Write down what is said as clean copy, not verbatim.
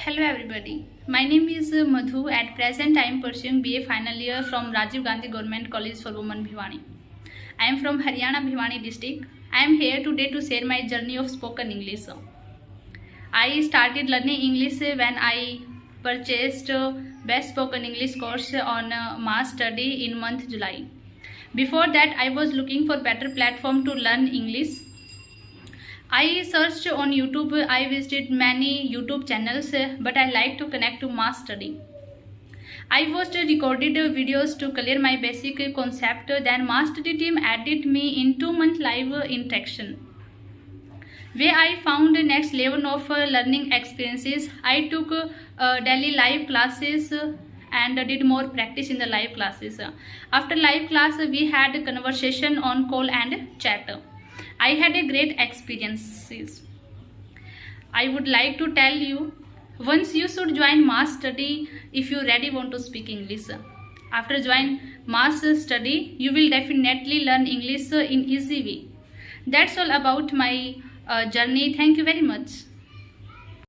Hello everybody. My name is Madhu. At present I am pursuing BA final year from Rajiv Gandhi Government College for Women Bhiwani. I am from Hariyana Bhiwani district. I am here today to share my journey of spoken English. I started learning English when I purchased best spoken English course on mass study in month July. Before that I was looking for better platform to learn English. I searched on YouTube. I visited many YouTube channels, but I like to connect to mass study. I watched recorded videos to clear my basic concept. Then mass study team added me in 2-month live interaction, where I found the next level of learning experiences. I took daily live classes and did more practice in the live classes. After live class, we had a conversation on call and chat. I had a great experiences. I would like to tell you, once you should join mass study if you really want to speak English. After join mass study, you will definitely learn English in easy way. That's all about my journey. Thank you very much.